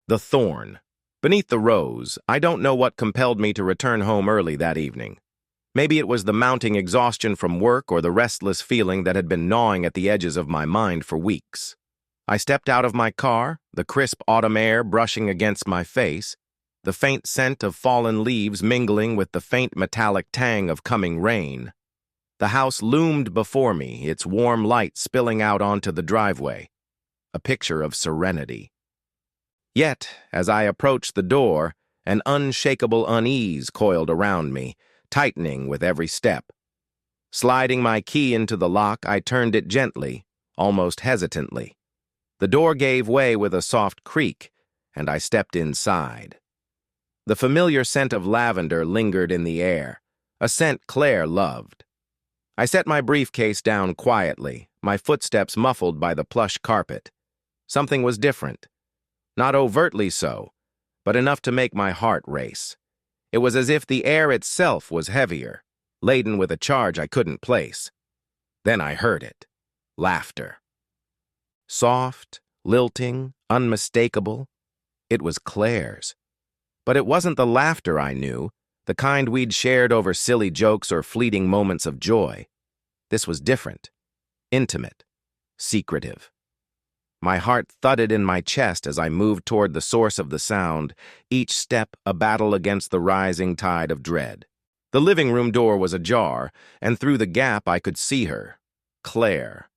The thorn. Beneath the rose, I don't know what compelled me to return home early that evening. Maybe it was the mounting exhaustion from work or the restless feeling that had been gnawing at the edges of my mind for weeks. I stepped out of my car, the crisp autumn air brushing against my face, the faint scent of fallen leaves mingling with the faint metallic tang of coming rain. The house loomed before me, its warm light spilling out onto the driveway, a picture of serenity. Yet, as I approached the door, an unshakable unease coiled around me, tightening with every step. Sliding my key into the lock, I turned it gently, almost hesitantly. The door gave way with a soft creak, and I stepped inside. The familiar scent of lavender lingered in the air, a scent Claire loved. I set my briefcase down quietly, my footsteps muffled by the plush carpet. Something was different. Not overtly so, but enough to make my heart race. It was as if the air itself was heavier, laden with a charge I couldn't place. Then I heard it. Laughter. Soft, lilting, unmistakable. It was Claire's. But it wasn't the laughter I knew, the kind we'd shared over silly jokes or fleeting moments of joy. This was different, intimate, secretive. My heart thudded in my chest as I moved toward the source of the sound, each step a battle against the rising tide of dread. The living room door was ajar, and through the gap I could see her, Claire,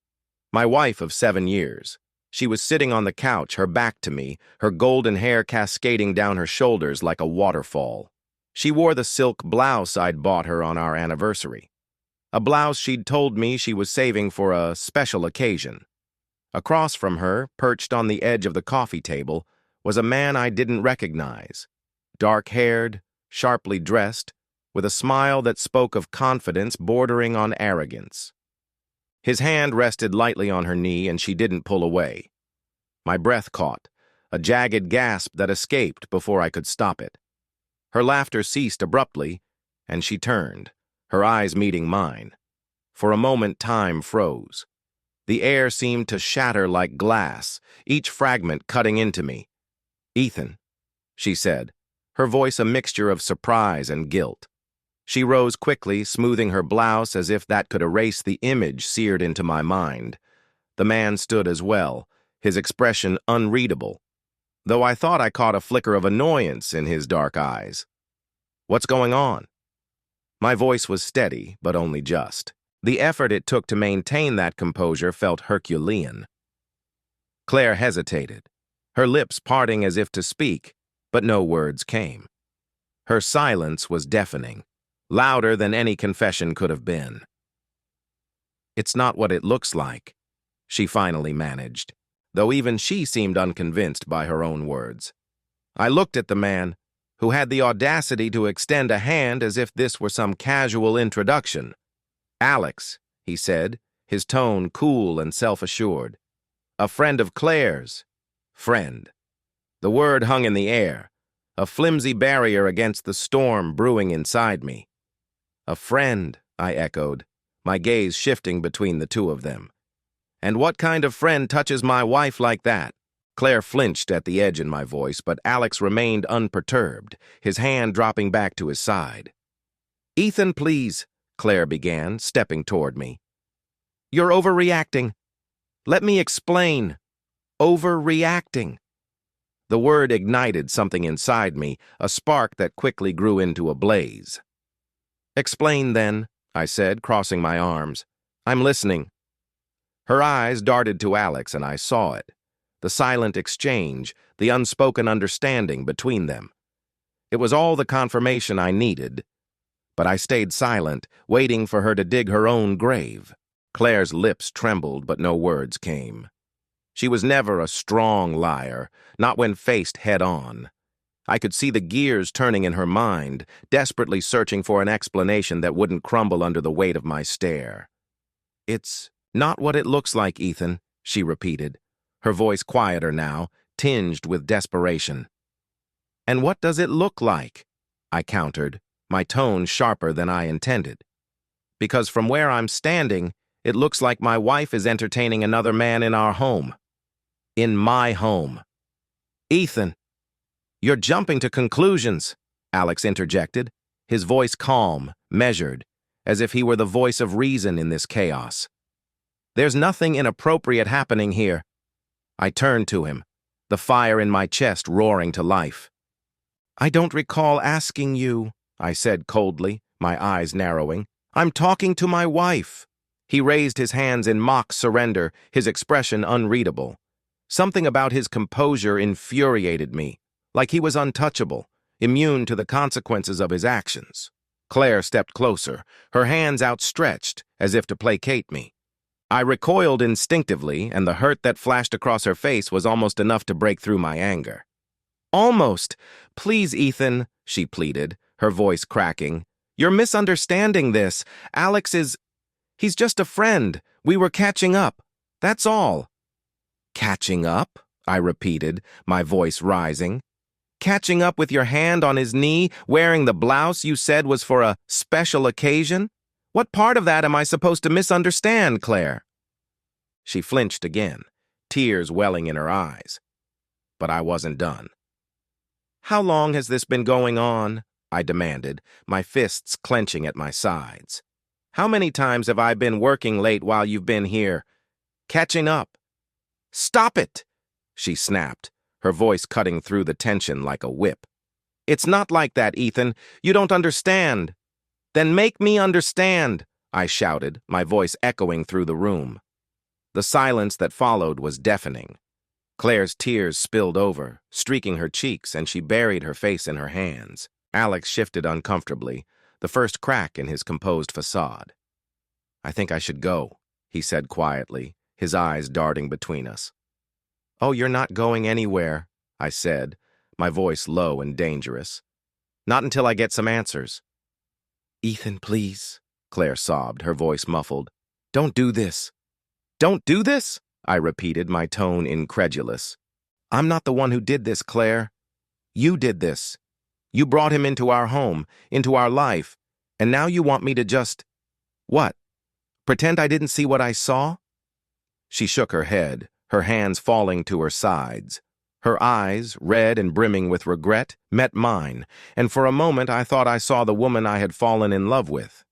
my wife of 7 years. She was sitting on the couch, her back to me, her golden hair cascading down her shoulders like a waterfall. She wore the silk blouse I'd bought her on our anniversary, a blouse she'd told me she was saving for a special occasion. Across from her, perched on the edge of the coffee table, was a man I didn't recognize. Dark-haired, sharply dressed, with a smile that spoke of confidence bordering on arrogance. His hand rested lightly on her knee, and she didn't pull away. My breath caught, a jagged gasp that escaped before I could stop it. Her laughter ceased abruptly, and she turned, her eyes meeting mine. For a moment, time froze. The air seemed to shatter like glass, each fragment cutting into me. "Ethan," she said, her voice a mixture of surprise and guilt. She rose quickly, smoothing her blouse as if that could erase the image seared into my mind. The man stood as well, his expression unreadable, though I thought I caught a flicker of annoyance in his dark eyes. "What's going on?" My voice was steady, but only just. The effort it took to maintain that composure felt Herculean. Claire hesitated, her lips parting as if to speak, but no words came. Her silence was deafening, louder than any confession could have been. "It's not what it looks like," she finally managed, though even she seemed unconvinced by her own words. I looked at the man, who had the audacity to extend a hand as if this were some casual introduction. "Alex," he said, his tone cool and self-assured. "A friend of Claire's." Friend. The word hung in the air, a flimsy barrier against the storm brewing inside me. "A friend," I echoed, my gaze shifting between the two of them. "And what kind of friend touches my wife like that?" Claire flinched at the edge in my voice, but Alex remained unperturbed, his hand dropping back to his side. "Ethan, please," Claire began, stepping toward me. "You're overreacting. Let me explain. Overreacting." The word ignited something inside me, a spark that quickly grew into a blaze. "Explain, then," I said, crossing my arms. "I'm listening." Her eyes darted to Alex, and I saw it. The silent exchange, the unspoken understanding between them. It was all the confirmation I needed. But I stayed silent, waiting for her to dig her own grave. Claire's lips trembled, but no words came. She was never a strong liar, not when faced head-on. I could see the gears turning in her mind, desperately searching for an explanation that wouldn't crumble under the weight of my stare. "It's not what it looks like, Ethan," she repeated, her voice quieter now, tinged with desperation. "And what does it look like?" I countered, my tone sharper than I intended. "Because from where I'm standing, it looks like my wife is entertaining another man in our home. In my home." "Ethan," You're jumping to conclusions, Alex interjected, his voice calm, measured, as if he were the voice of reason in this chaos. There's nothing inappropriate happening here. I turned to him, the fire in my chest roaring to life. I don't recall asking you, I said coldly, my eyes narrowing. I'm talking to my wife. He raised his hands in mock surrender, his expression unreadable. Something about his composure infuriated me, like he was untouchable, immune to the consequences of his actions. Claire stepped closer, her hands outstretched, as if to placate me. I recoiled instinctively, and the hurt that flashed across her face was almost enough to break through my anger. Almost. Please, Ethan, she pleaded, her voice cracking. You're misunderstanding this. Alex is... He's just a friend. We were catching up. That's all. Catching up? I repeated, my voice rising. Catching up with your hand on his knee, wearing the blouse you said was for a special occasion? What part of that am I supposed to misunderstand, Claire? She flinched again, tears welling in her eyes. But I wasn't done. How long has this been going on? I demanded, my fists clenching at my sides. How many times have I been working late while you've been here? Catching up. Stop it, she snapped, her voice cutting through the tension like a whip. It's not like that, Ethan. You don't understand. Then make me understand, I shouted, my voice echoing through the room. The silence that followed was deafening. Claire's tears spilled over, streaking her cheeks, and she buried her face in her hands. Alex shifted uncomfortably, the first crack in his composed facade. I think I should go, he said quietly, his eyes darting between us. Oh, you're not going anywhere, I said, my voice low and dangerous. Not until I get some answers. Ethan, please, Claire sobbed, her voice muffled. Don't do this. Don't do this? I repeated, my tone incredulous. I'm not the one who did this, Claire. You did this. You brought him into our home, into our life, and now you want me to just... What? Pretend I didn't see what I saw? She shook her head, her hands falling to her sides. Her eyes, red and brimming with regret, met mine, and for a moment I thought I saw the woman I had fallen in love with.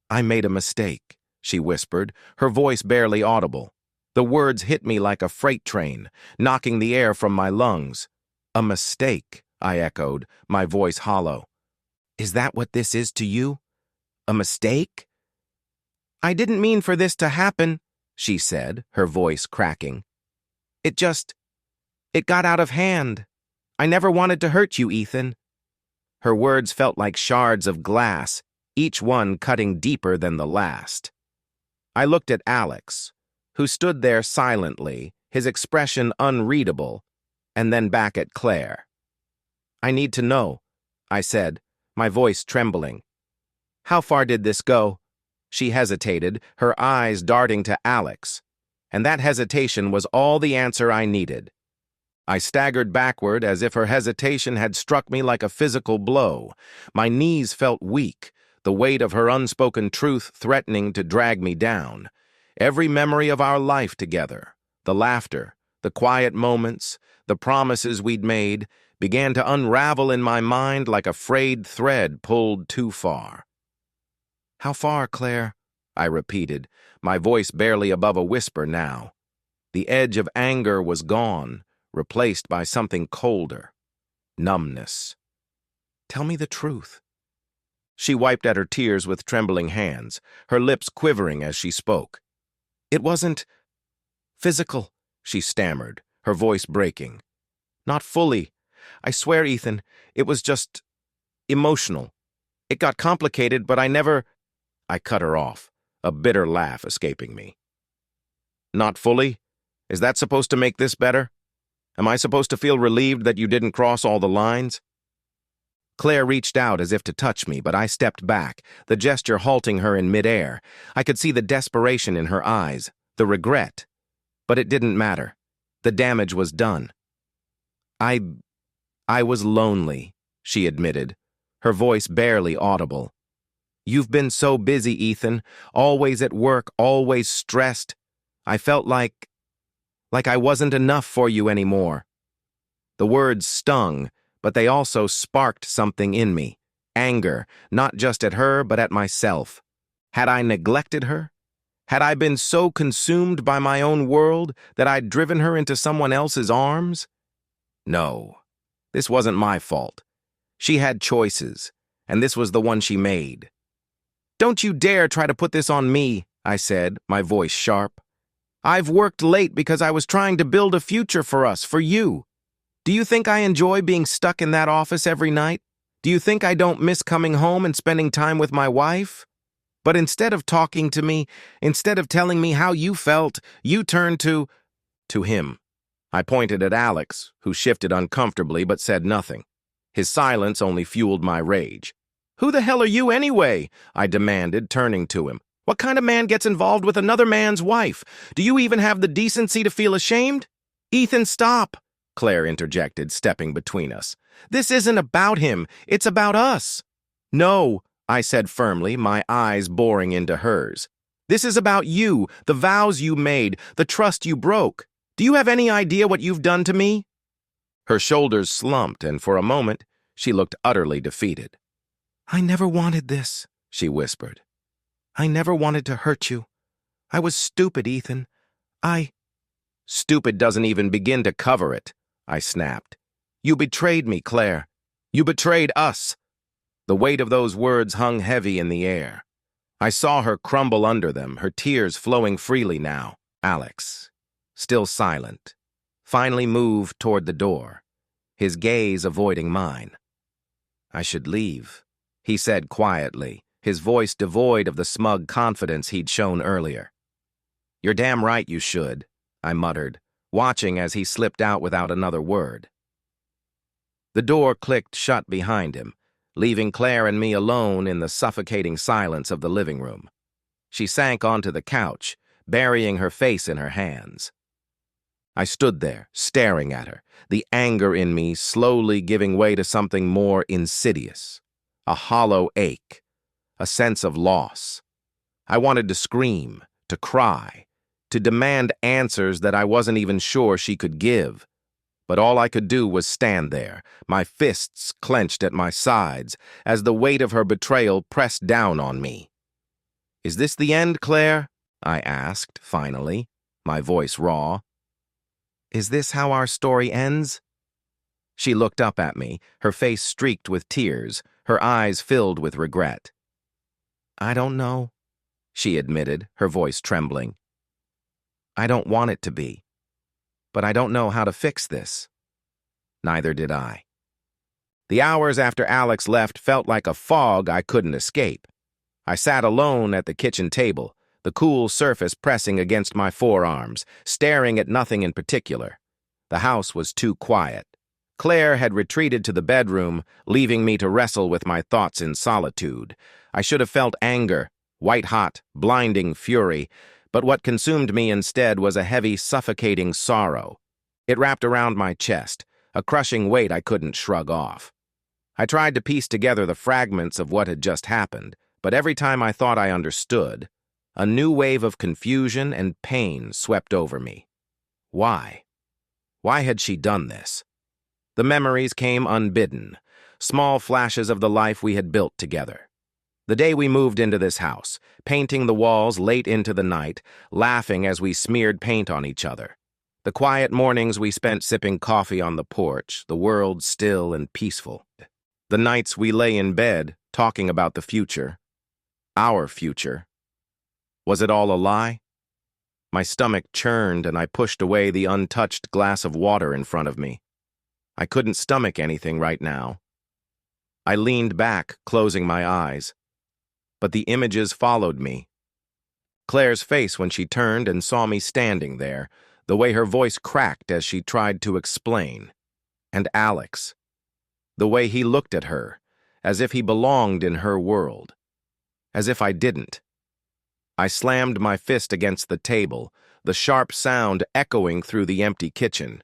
I made a mistake, she whispered, her voice barely audible. The words hit me like a freight train, knocking the air from my lungs. A mistake, I echoed, my voice hollow. Is that what this is to you? A mistake? I didn't mean for this to happen, she said, her voice cracking. It got out of hand. I never wanted to hurt you, Ethan. Her words felt like shards of glass, each one cutting deeper than the last. I looked at Alex, who stood there silently, his expression unreadable, and then back at Claire. I need to know, I said, my voice trembling. How far did this go? She hesitated, her eyes darting to Alex, and that hesitation was all the answer I needed. I staggered backward as if her hesitation had struck me like a physical blow. My knees felt weak, the weight of her unspoken truth threatening to drag me down. Every memory of our life together, the laughter, the quiet moments, the promises we'd made, began to unravel in my mind like a frayed thread pulled too far. How far, Claire? I repeated, my voice barely above a whisper now. The edge of anger was gone, replaced by something colder. Numbness. Tell me the truth. She wiped at her tears with trembling hands, her lips quivering as she spoke. It wasn't physical, she stammered, her voice breaking. Not fully. I swear, Ethan, it was just emotional. It got complicated, but I cut her off, a bitter laugh escaping me. Not fully? Is that supposed to make this better? Am I supposed to feel relieved that you didn't cross all the lines? Claire reached out as if to touch me, but I stepped back, the gesture halting her in midair. I could see the desperation in her eyes, the regret. But it didn't matter. The damage was done. I was lonely, she admitted, her voice barely audible. You've been so busy, Ethan, always at work, always stressed. I felt like I wasn't enough for you anymore. The words stung, but they also sparked something in me. Anger, not just at her, but at myself. Had I neglected her? Had I been so consumed by my own world that I'd driven her into someone else's arms? No, this wasn't my fault. She had choices, and this was the one she made. "Don't you dare try to put this on me," I said, my voice sharp. "I've worked late because I was trying to build a future for us, for you. Do you think I enjoy being stuck in that office every night? Do you think I don't miss coming home and spending time with my wife? But instead of talking to me, instead of telling me how you felt, you turned to him." I pointed at Alex, who shifted uncomfortably but said nothing. His silence only fueled my rage. "Who the hell are you anyway?" I demanded, turning to him. "What kind of man gets involved with another man's wife? Do you even have the decency to feel ashamed?" "Ethan, stop," Claire interjected, stepping between us. "This isn't about him, it's about us." "No," I said firmly, my eyes boring into hers. "This is about you, the vows you made, the trust you broke. Do you have any idea what you've done to me?" Her shoulders slumped, and for a moment, she looked utterly defeated. "I never wanted this," she whispered. "I never wanted to hurt you. I was stupid, Ethan. Stupid doesn't even begin to cover it," I snapped. "You betrayed me, Claire. You betrayed us." The weight of those words hung heavy in the air. I saw her crumble under them, her tears flowing freely now. Alex, still silent, finally moved toward the door, his gaze avoiding mine. "I should leave," he said quietly, his voice devoid of the smug confidence he'd shown earlier. "You're damn right you should," I muttered, watching as he slipped out without another word. The door clicked shut behind him, leaving Claire and me alone in the suffocating silence of the living room. She sank onto the couch, burying her face in her hands. I stood there, staring at her, the anger in me slowly giving way to something more insidious, a hollow ache, a sense of loss. I wanted to scream, to cry, to demand answers that I wasn't even sure she could give. But all I could do was stand there, my fists clenched at my sides, as the weight of her betrayal pressed down on me. "Is this the end, Claire?" I asked, finally, my voice raw. "Is this how our story ends?" She looked up at me, her face streaked with tears, her eyes filled with regret. "I don't know," she admitted, her voice trembling. "I don't want it to be. But I don't know how to fix this." Neither did I. The hours after Alex left felt like a fog I couldn't escape. I sat alone at the kitchen table, the cool surface pressing against my forearms, staring at nothing in particular. The house was too quiet. Claire had retreated to the bedroom, leaving me to wrestle with my thoughts in solitude. I should have felt anger, white-hot, blinding fury, but what consumed me instead was a heavy, suffocating sorrow. It wrapped around my chest, a crushing weight I couldn't shrug off. I tried to piece together the fragments of what had just happened, but every time I thought I understood, a new wave of confusion and pain swept over me. Why? Why had she done this? The memories came unbidden, small flashes of the life we had built together. The day we moved into this house, painting the walls late into the night, laughing as we smeared paint on each other. The quiet mornings we spent sipping coffee on the porch, the world still and peaceful. The nights we lay in bed, talking about the future. Our future. Was it all a lie? My stomach churned and I pushed away the untouched glass of water in front of me. I couldn't stomach anything right now. I leaned back, closing my eyes. But the images followed me. Claire's face when she turned and saw me standing there, the way her voice cracked as she tried to explain. And Alex. The way he looked at her, as if he belonged in her world. As if I didn't. I slammed my fist against the table, the sharp sound echoing through the empty kitchen.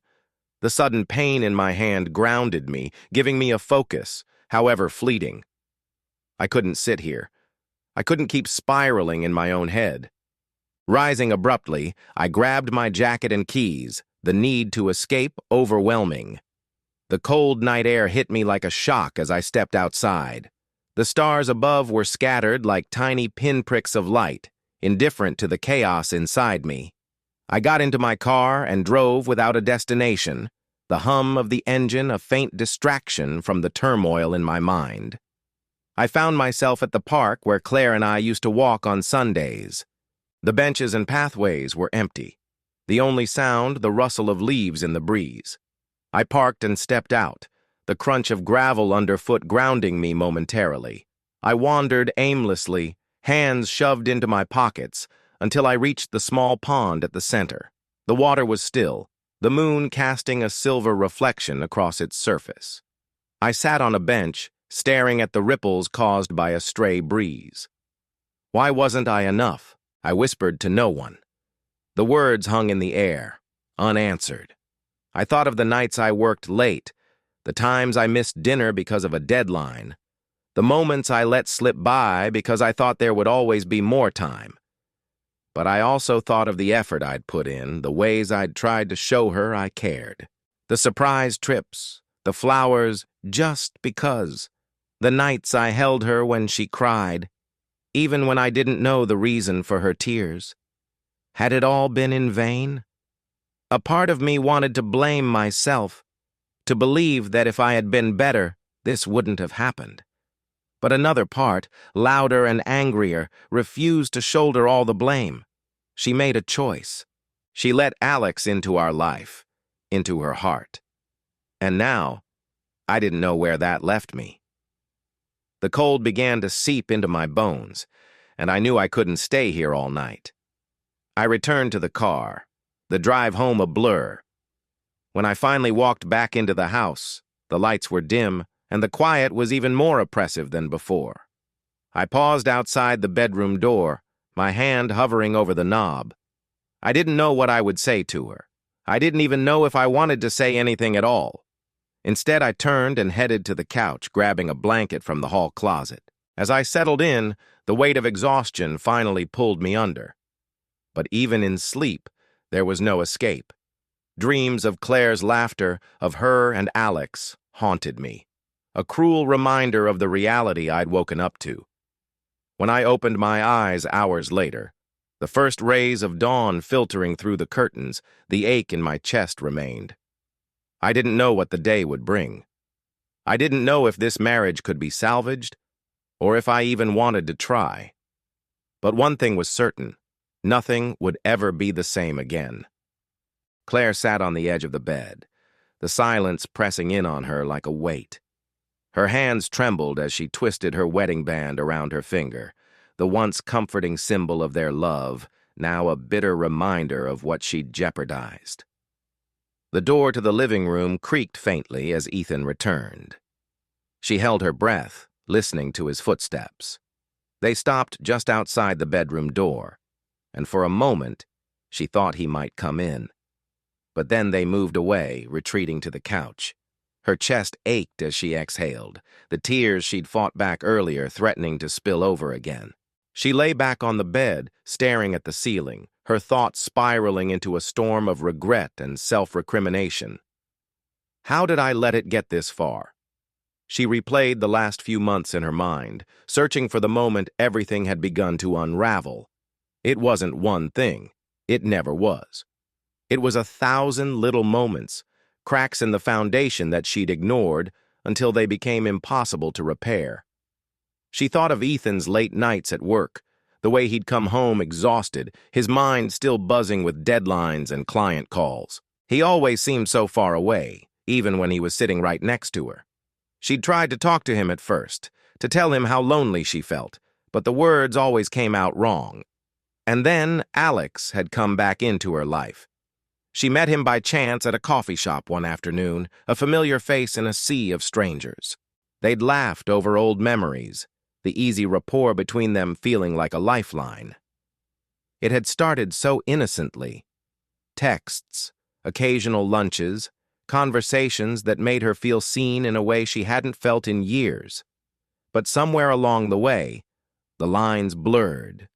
The sudden pain in my hand grounded me, giving me a focus, however fleeting. I couldn't sit here. I couldn't keep spiraling in my own head. Rising abruptly, I grabbed my jacket and keys, the need to escape overwhelming. The cold night air hit me like a shock as I stepped outside. The stars above were scattered like tiny pinpricks of light, indifferent to the chaos inside me. I got into my car and drove without a destination, the hum of the engine a faint distraction from the turmoil in my mind. I found myself at the park where Claire and I used to walk on Sundays. The benches and pathways were empty, the only sound the rustle of leaves in the breeze. I parked and stepped out, the crunch of gravel underfoot grounding me momentarily. I wandered aimlessly, hands shoved into my pockets, until I reached the small pond at the center. The water was still, the moon casting a silver reflection across its surface. I sat on a bench, staring at the ripples caused by a stray breeze. Why wasn't I enough? I whispered to no one. The words hung in the air, unanswered. I thought of the nights I worked late, the times I missed dinner because of a deadline, the moments I let slip by because I thought there would always be more time. But I also thought of the effort I'd put in, the ways I'd tried to show her I cared. The surprise trips, the flowers just because, the nights I held her when she cried, even when I didn't know the reason for her tears. Had it all been in vain? A part of me wanted to blame myself, to believe that if I had been better, this wouldn't have happened. But another part, louder and angrier, refused to shoulder all the blame. She made a choice. She let Alex into our life, into her heart. And now, I didn't know where that left me. The cold began to seep into my bones, and I knew I couldn't stay here all night. I returned to the car, the drive home a blur. When I finally walked back into the house, the lights were dim, and the quiet was even more oppressive than before. I paused outside the bedroom door, my hand hovering over the knob. I didn't know what I would say to her. I didn't even know if I wanted to say anything at all. Instead, I turned and headed to the couch, grabbing a blanket from the hall closet. As I settled in, the weight of exhaustion finally pulled me under. But even in sleep, there was no escape. Dreams of Claire's laughter, of her and Alex, haunted me. A cruel reminder of the reality I'd woken up to. When I opened my eyes hours later, the first rays of dawn filtering through the curtains, the ache in my chest remained. I didn't know what the day would bring. I didn't know if this marriage could be salvaged, or if I even wanted to try. But one thing was certain, nothing would ever be the same again. Claire sat on the edge of the bed, the silence pressing in on her like a weight. Her hands trembled as she twisted her wedding band around her finger, the once comforting symbol of their love, now a bitter reminder of what she'd jeopardized. The door to the living room creaked faintly as Ethan returned. She held her breath, listening to his footsteps. They stopped just outside the bedroom door, and for a moment, she thought he might come in. But then they moved away, retreating to the couch. Her chest ached as she exhaled, the tears she'd fought back earlier threatening to spill over again. She lay back on the bed, staring at the ceiling, her thoughts spiraling into a storm of regret and self-recrimination. How did I let it get this far? She replayed the last few months in her mind, searching for the moment everything had begun to unravel. It wasn't one thing. It never was. It was 1,000 little moments, cracks in the foundation that she'd ignored until they became impossible to repair. She thought of Ethan's late nights at work, the way he'd come home exhausted, his mind still buzzing with deadlines and client calls. He always seemed so far away, even when he was sitting right next to her. She'd tried to talk to him at first, to tell him how lonely she felt, but the words always came out wrong. And then Alex had come back into her life. She met him by chance at a coffee shop one afternoon, a familiar face in a sea of strangers. They'd laughed over old memories, the easy rapport between them feeling like a lifeline. It had started so innocently. Texts, occasional lunches, conversations that made her feel seen in a way she hadn't felt in years. But somewhere along the way, the lines blurred.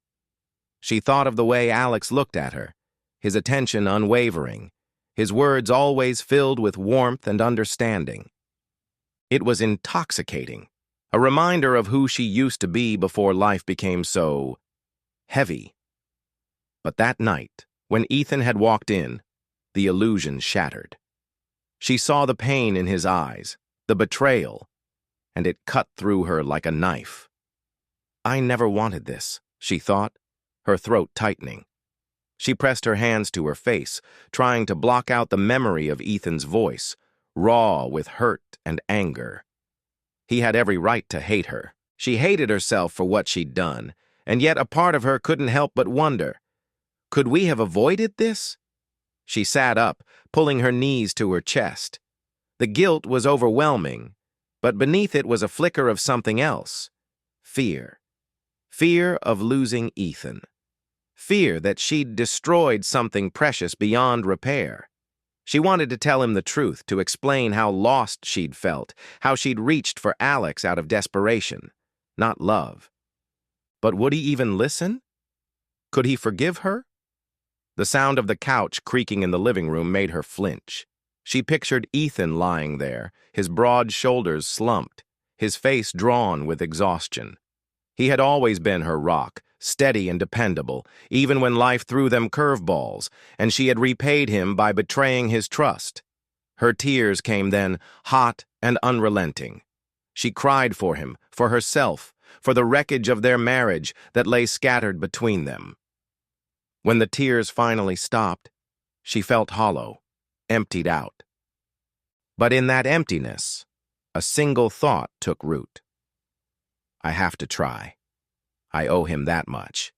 She thought of the way Alex looked at her, his attention unwavering, his words always filled with warmth and understanding. It was intoxicating, a reminder of who she used to be before life became so heavy. But that night, when Ethan had walked in, the illusion shattered. She saw the pain in his eyes, the betrayal, and it cut through her like a knife. I never wanted this, she thought, her throat tightening. She pressed her hands to her face, trying to block out the memory of Ethan's voice, raw with hurt and anger. He had every right to hate her. She hated herself for what she'd done, and yet a part of her couldn't help but wonder, could we have avoided this? She sat up, pulling her knees to her chest. The guilt was overwhelming, but beneath it was a flicker of something else. Fear. Fear of losing Ethan. Fear that she'd destroyed something precious beyond repair. She wanted to tell him the truth, to explain how lost she'd felt, how she'd reached for Alex out of desperation, not love. But would he even listen? Could he forgive her? The sound of the couch creaking in the living room made her flinch. She pictured Ethan lying there, his broad shoulders slumped, his face drawn with exhaustion. He had always been her rock, steady and dependable, even when life threw them curveballs, and she had repaid him by betraying his trust. Her tears came then, hot and unrelenting. She cried for him, for herself, for the wreckage of their marriage that lay scattered between them. When the tears finally stopped, she felt hollow, emptied out. But in that emptiness, a single thought took root. I have to try. I owe him that much.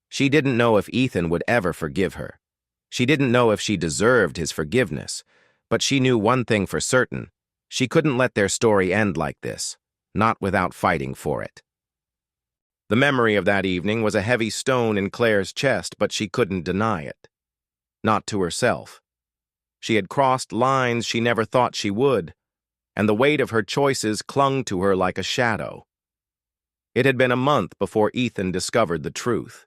She didn't know if Ethan would ever forgive her. She didn't know if she deserved his forgiveness, but she knew one thing for certain. She couldn't let their story end like this, not without fighting for it. The memory of that evening was a heavy stone in Claire's chest, but she couldn't deny it. Not to herself. She had crossed lines she never thought she would, and the weight of her choices clung to her like a shadow. It had been a month before Ethan discovered the truth.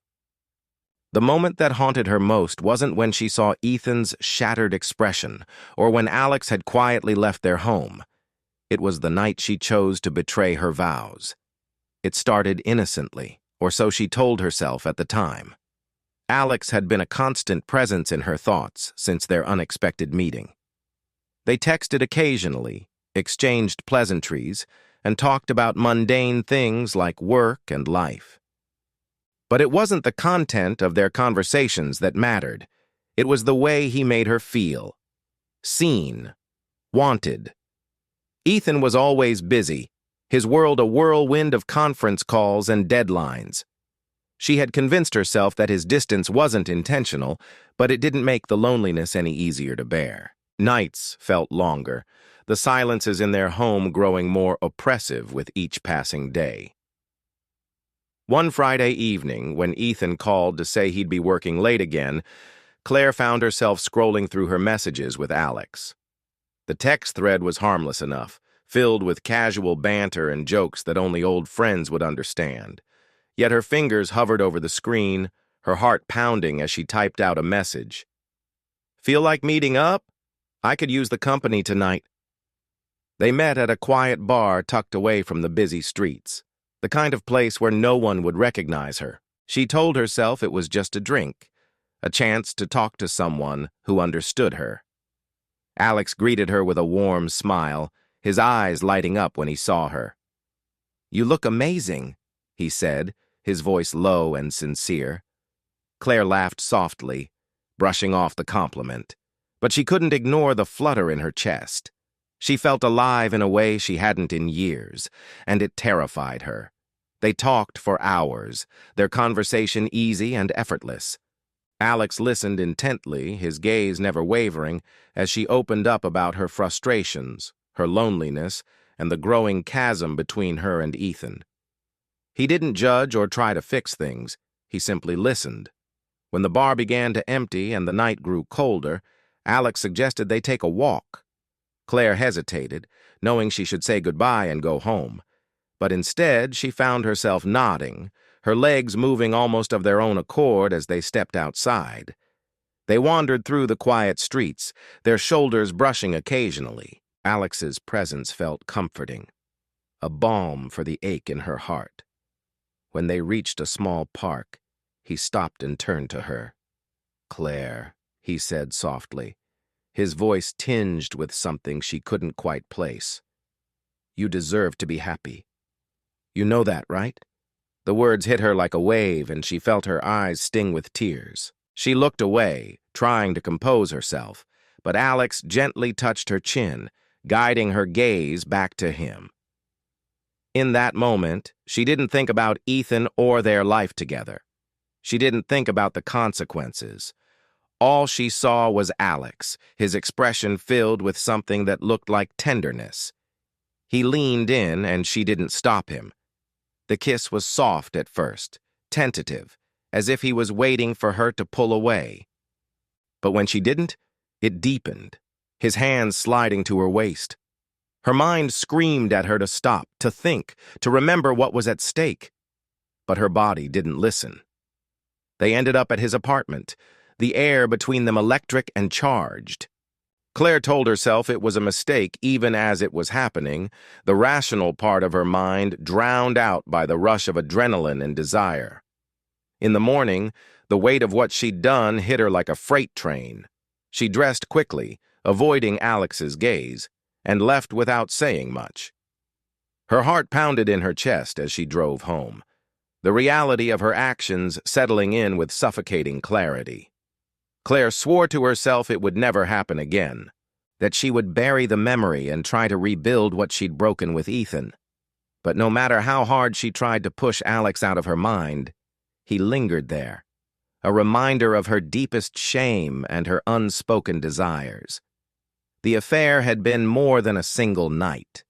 The moment that haunted her most wasn't when she saw Ethan's shattered expression, or when Alex had quietly left their home. It was the night she chose to betray her vows. It started innocently, or so she told herself at the time. Alex had been a constant presence in her thoughts since their unexpected meeting. They texted occasionally, exchanged pleasantries, and talked about mundane things like work and life. But it wasn't the content of their conversations that mattered. It was the way he made her feel. Seen. Wanted. Ethan was always busy, his world a whirlwind of conference calls and deadlines. She had convinced herself that his distance wasn't intentional, but it didn't make the loneliness any easier to bear. Nights felt longer, the silences in their home growing more oppressive with each passing day. One Friday evening, when Ethan called to say he'd be working late again, Claire found herself scrolling through her messages with Alex. The text thread was harmless enough, filled with casual banter and jokes that only old friends would understand. Yet her fingers hovered over the screen, her heart pounding as she typed out a message. "Feel like meeting up? I could use the company tonight." They met at a quiet bar tucked away from the busy streets, the kind of place where no one would recognize her. She told herself it was just a drink, a chance to talk to someone who understood her. Alex greeted her with a warm smile, his eyes lighting up when he saw her. "You look amazing," he said, his voice low and sincere. Claire laughed softly, brushing off the compliment, but she couldn't ignore the flutter in her chest. She felt alive in a way she hadn't in years, and it terrified her. They talked for hours, their conversation easy and effortless. Alex listened intently, his gaze never wavering, as she opened up about her frustrations, her loneliness, and the growing chasm between her and Ethan. He didn't judge or try to fix things, he simply listened. When the bar began to empty and the night grew colder, Alex suggested they take a walk. Claire hesitated, knowing she should say goodbye and go home. But instead, she found herself nodding, her legs moving almost of their own accord as they stepped outside. They wandered through the quiet streets, their shoulders brushing occasionally. Alex's presence felt comforting, a balm for the ache in her heart. When they reached a small park, he stopped and turned to her. "Claire," he said softly, his voice tinged with something she couldn't quite place. "You deserve to be happy. You know that, right?" The words hit her like a wave, and she felt her eyes sting with tears. She looked away, trying to compose herself, but Alex gently touched her chin, guiding her gaze back to him. In that moment, she didn't think about Ethan or their life together. She didn't think about the consequences. All she saw was Alex, his expression filled with something that looked like tenderness. He leaned in, and she didn't stop him. The kiss was soft at first, tentative, as if he was waiting for her to pull away. But when she didn't, it deepened, his hands sliding to her waist. Her mind screamed at her to stop, to think, to remember what was at stake. But her body didn't listen. They ended up at his apartment, the air between them electric and charged. Claire told herself it was a mistake even as it was happening, the rational part of her mind drowned out by the rush of adrenaline and desire. In the morning, the weight of what she'd done hit her like a freight train. She dressed quickly, avoiding Alex's gaze, and left without saying much. Her heart pounded in her chest as she drove home, the reality of her actions settling in with suffocating clarity. Claire swore to herself it would never happen again, that she would bury the memory and try to rebuild what she'd broken with Ethan. But no matter how hard she tried to push Alex out of her mind, he lingered there, a reminder of her deepest shame and her unspoken desires. The affair had been more than a single night.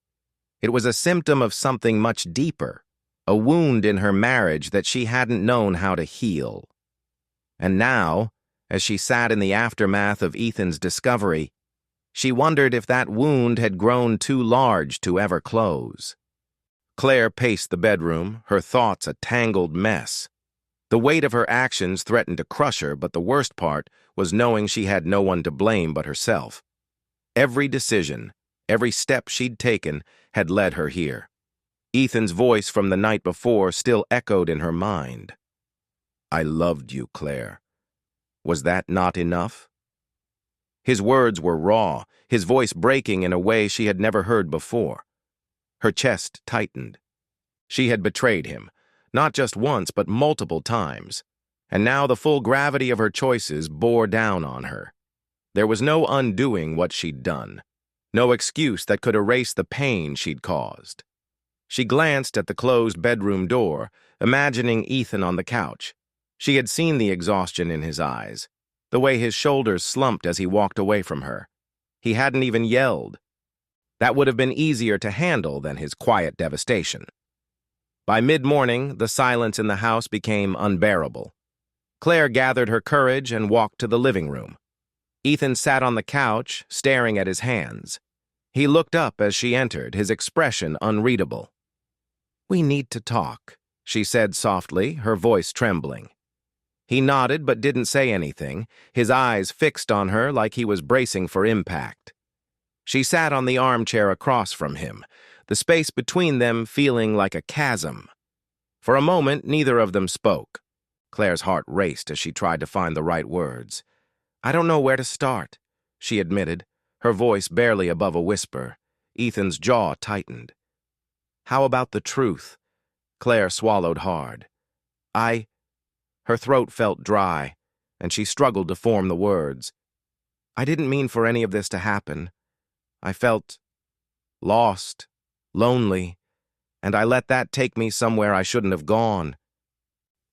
It was a symptom of something much deeper, a wound in her marriage that she hadn't known how to heal. And now, as she sat in the aftermath of Ethan's discovery, she wondered if that wound had grown too large to ever close. Claire paced the bedroom, her thoughts a tangled mess. The weight of her actions threatened to crush her, but the worst part was knowing she had no one to blame but herself. Every decision, every step she'd taken had led her here. Ethan's voice from the night before still echoed in her mind. "I loved you, Claire. Was that not enough?" His words were raw, his voice breaking in a way she had never heard before. Her chest tightened. She had betrayed him, not just once but multiple times, and now the full gravity of her choices bore down on her. There was no undoing what she'd done, no excuse that could erase the pain she'd caused. She glanced at the closed bedroom door, imagining Ethan on the couch. She had seen the exhaustion in his eyes, the way his shoulders slumped as he walked away from her. He hadn't even yelled. That would have been easier to handle than his quiet devastation. By mid-morning, the silence in the house became unbearable. Claire gathered her courage and walked to the living room. Ethan sat on the couch, staring at his hands. He looked up as she entered, his expression unreadable. "We need to talk," she said softly, her voice trembling. He nodded but didn't say anything, his eyes fixed on her like he was bracing for impact. She sat on the armchair across from him, the space between them feeling like a chasm. For a moment, neither of them spoke. Claire's heart raced as she tried to find the right words. "I don't know where to start," she admitted, her voice barely above a whisper. Ethan's jaw tightened. "How about the truth?" Claire swallowed hard. Her throat felt dry, and she struggled to form the words. "I didn't mean for any of this to happen. I felt lost, lonely, and I let that take me somewhere I shouldn't have gone."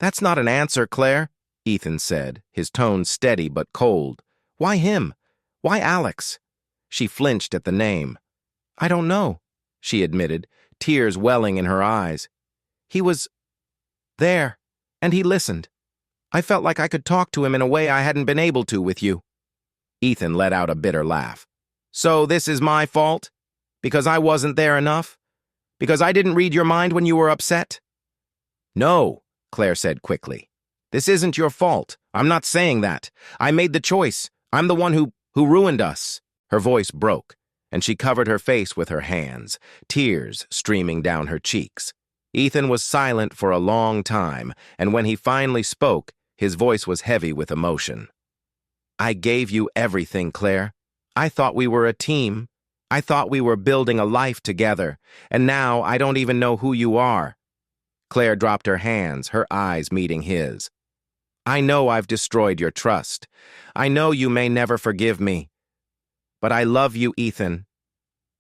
"That's not an answer, Claire," Ethan said, his tone steady but cold. "Why him? Why Alex?" She flinched at the name. "I don't know," she admitted, tears welling in her eyes. "He was there, and he listened. I felt like I could talk to him in a way I hadn't been able to with you." Ethan let out a bitter laugh. "So this is my fault? Because I wasn't there enough? Because I didn't read your mind when you were upset?" "No," Claire said quickly. This isn't your fault. I'm not saying that. I made the choice. I'm the one who ruined us." Her voice broke, and she covered her face with her hands, tears streaming down her cheeks. Ethan was silent for a long time, and when he finally spoke, his voice was heavy with emotion. "I gave you everything, Claire. I thought we were a team. I thought we were building a life together, and now I don't even know who you are." Claire dropped her hands, her eyes meeting his. "I know I've destroyed your trust. I know you may never forgive me. But I love you, Ethan.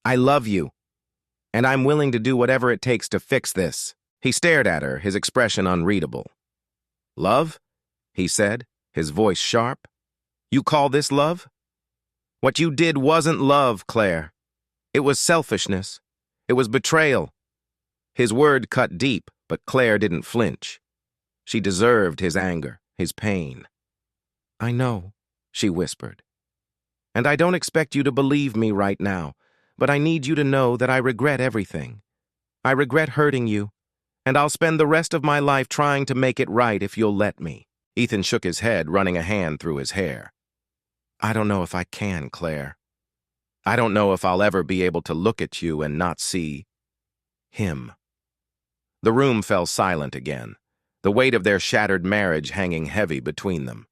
I love you. And I'm willing to do whatever it takes to fix this." He stared at her, his expression unreadable. "Love?" he said, his voice sharp. "You call this love? What you did wasn't love, Claire. It was selfishness. It was betrayal." His word cut deep, but Claire didn't flinch. She deserved his anger, his pain. "I know," she whispered. "And I don't expect you to believe me right now, but I need you to know that I regret everything. I regret hurting you, and I'll spend the rest of my life trying to make it right if you'll let me." Ethan shook his head, running a hand through his hair. "I don't know if I can, Claire. I don't know if I'll ever be able to look at you and not see him." The room fell silent again, the weight of their shattered marriage hanging heavy between them.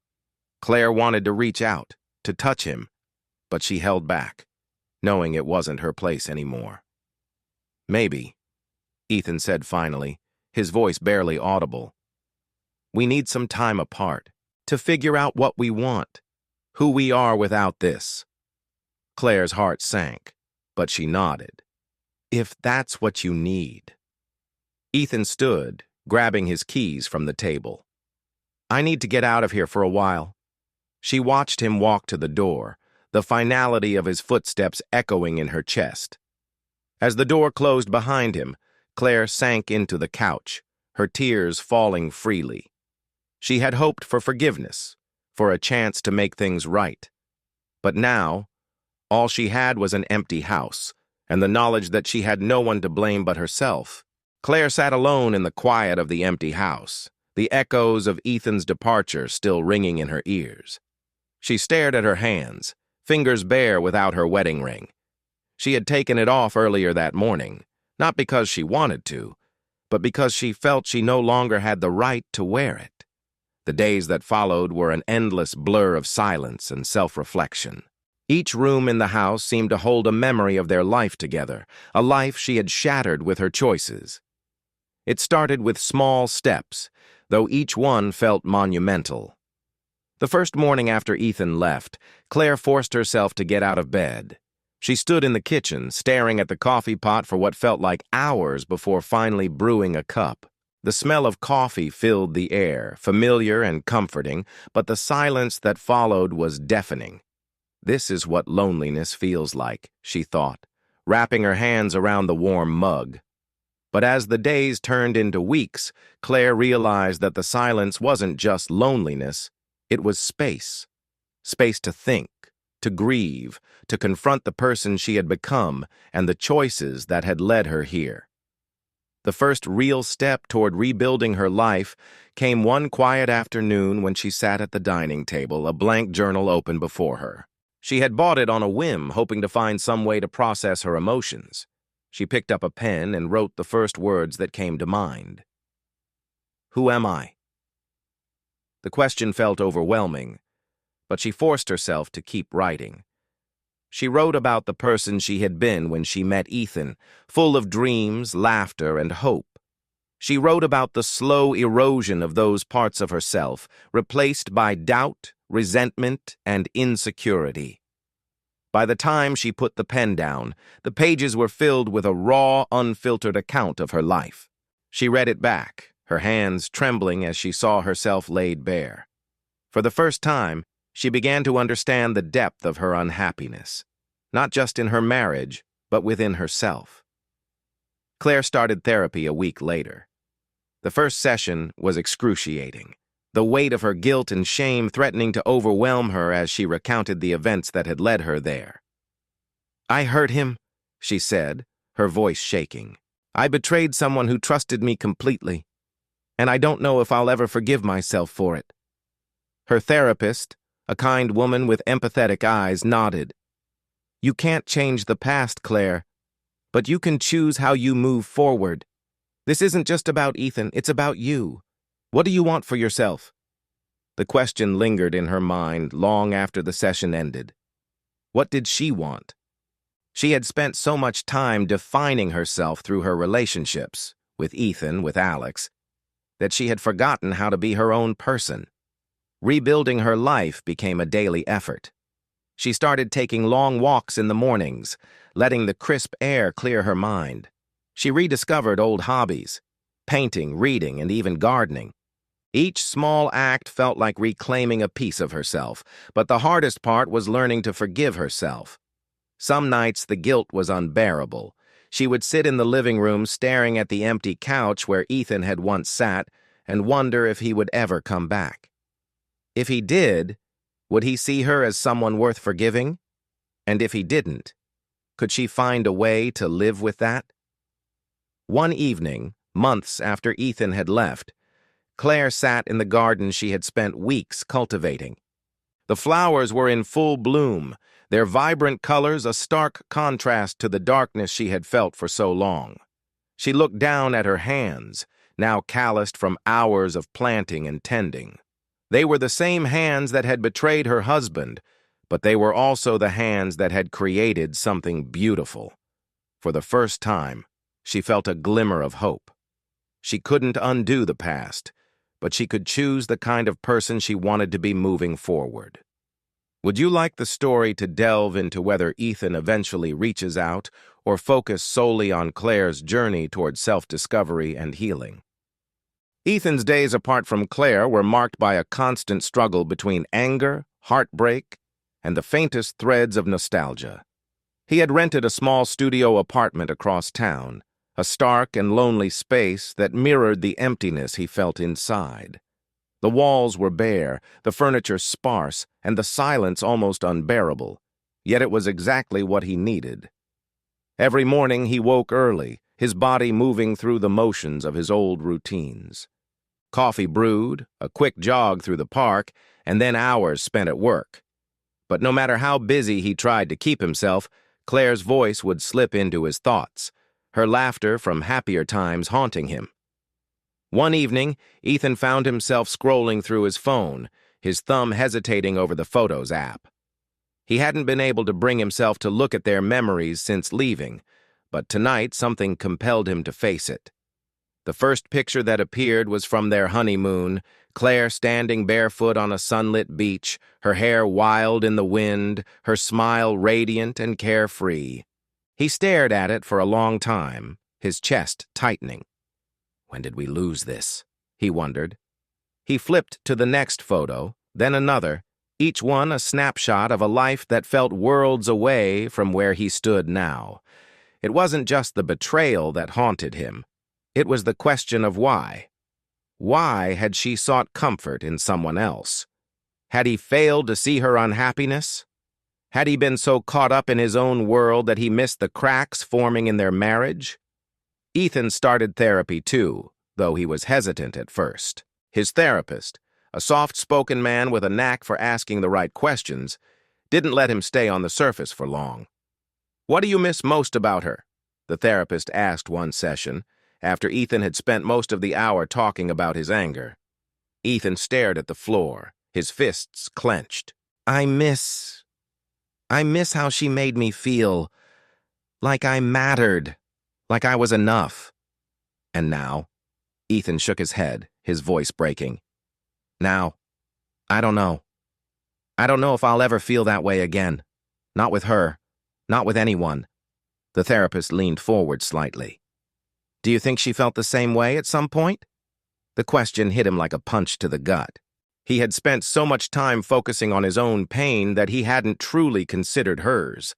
Claire wanted to reach out, to touch him, but she held back, knowing it wasn't her place anymore. "Maybe," Ethan said finally, his voice barely audible. "We need some time apart to figure out what we want, who we are without this." Claire's heart sank, but she nodded. "If that's what you need." Ethan stood, grabbing his keys from the table. "I need to get out of here for a while." She watched him walk to the door, the finality of his footsteps echoing in her chest. As the door closed behind him, Claire sank into the couch, her tears falling freely. She had hoped for forgiveness, for a chance to make things right. But now, all she had was an empty house, and the knowledge that she had no one to blame but herself. Claire sat alone in the quiet of the empty house, the echoes of Ethan's departure still ringing in her ears. She stared at her hands, fingers bare without her wedding ring. She had taken it off earlier that morning, not because she wanted to, but because she felt she no longer had the right to wear it. The days that followed were an endless blur of silence and self-reflection. Each room in the house seemed to hold a memory of their life together, a life she had shattered with her choices. It started with small steps, though each one felt monumental. The first morning after Ethan left, Claire forced herself to get out of bed. She stood in the kitchen, staring at the coffee pot for what felt like hours before finally brewing a cup. The smell of coffee filled the air, familiar and comforting, but the silence that followed was deafening. This is what loneliness feels like, she thought, wrapping her hands around the warm mug. But as the days turned into weeks, Claire realized that the silence wasn't just loneliness, it was space. Space to think, to grieve, to confront the person she had become and the choices that had led her here. The first real step toward rebuilding her life came one quiet afternoon when she sat at the dining table, a blank journal open before her. She had bought it on a whim, hoping to find some way to process her emotions. She picked up a pen and wrote the first words that came to mind. Who am I? The question felt overwhelming, but she forced herself to keep writing. She wrote about the person she had been when she met Ethan, full of dreams, laughter, and hope. She wrote about the slow erosion of those parts of herself, replaced by doubt, resentment, and insecurity. By the time she put the pen down, the pages were filled with a raw, unfiltered account of her life. She read it back, her hands trembling as she saw herself laid bare. For the first time, she began to understand the depth of her unhappiness, not just in her marriage, but within herself. Claire started therapy a week later. The first session was excruciating, the weight of her guilt and shame threatening to overwhelm her as she recounted the events that had led her there. "I hurt him," she said, her voice shaking. "I betrayed someone who trusted me completely. and I don't know if I'll ever forgive myself for it." Her therapist, a kind woman with empathetic eyes, nodded. "You can't change the past, Claire, but you can choose how you move forward. This isn't just about Ethan, it's about you. What do you want for yourself?" The question lingered in her mind long after the session ended. What did she want? She had spent so much time defining herself through her relationships, with Ethan, with Alex, that she had forgotten how to be her own person. Rebuilding her life became a daily effort. She started taking long walks in the mornings, letting the crisp air clear her mind. She rediscovered old hobbies, painting, reading, and even gardening. Each small act felt like reclaiming a piece of herself, but the hardest part was learning to forgive herself. Some nights the guilt was unbearable. She would sit in the living room staring at the empty couch where Ethan had once sat and wonder if he would ever come back. If he did, would he see her as someone worth forgiving? And if he didn't, could she find a way to live with that? One evening, months after Ethan had left, Claire sat in the garden she had spent weeks cultivating. The flowers were in full bloom, their vibrant colors a stark contrast to the darkness she had felt for so long. She looked down at her hands, now calloused from hours of planting and tending. They were the same hands that had betrayed her husband, but they were also the hands that had created something beautiful. For the first time, she felt a glimmer of hope. She couldn't undo the past, but she could choose the kind of person she wanted to be moving forward. Would you like the story to delve into whether Ethan eventually reaches out or focus solely on Claire's journey toward self-discovery and healing? Ethan's days apart from Claire were marked by a constant struggle between anger, heartbreak, and the faintest threads of nostalgia. He had rented a small studio apartment across town, a stark and lonely space that mirrored the emptiness he felt inside. The walls were bare, the furniture sparse, and the silence almost unbearable, yet it was exactly what he needed. Every morning he woke early, his body moving through the motions of his old routines. Coffee brewed, a quick jog through the park, and then hours spent at work. But no matter how busy he tried to keep himself, Claire's voice would slip into his thoughts, her laughter from happier times haunting him. One evening, Ethan found himself scrolling through his phone, his thumb hesitating over the Photos app. He hadn't been able to bring himself to look at their memories since leaving, but tonight something compelled him to face it. The first picture that appeared was from their honeymoon, Claire standing barefoot on a sunlit beach, her hair wild in the wind, her smile radiant and carefree. He stared at it for a long time, his chest tightening. When did we lose this? He wondered. He flipped to the next photo, then another, each one a snapshot of a life that felt worlds away from where he stood now. It wasn't just the betrayal that haunted him. It was the question of why. Why had she sought comfort in someone else? Had he failed to see her unhappiness? Had he been so caught up in his own world that he missed the cracks forming in their marriage? Ethan started therapy too, though he was hesitant at first. His therapist, a soft-spoken man with a knack for asking the right questions, didn't let him stay on the surface for long. "What do you miss most about her?" the therapist asked one session, after Ethan had spent most of the hour talking about his anger. Ethan stared at the floor, his fists clenched. I miss how she made me feel. Like I mattered. Like I was enough." "And now?" Ethan shook his head, his voice breaking. "Now, I don't know. I don't know if I'll ever feel that way again. Not with her. Not with anyone." The therapist leaned forward slightly. "Do you think she felt the same way at some point?" The question hit him like a punch to the gut. He had spent so much time focusing on his own pain that he hadn't truly considered hers.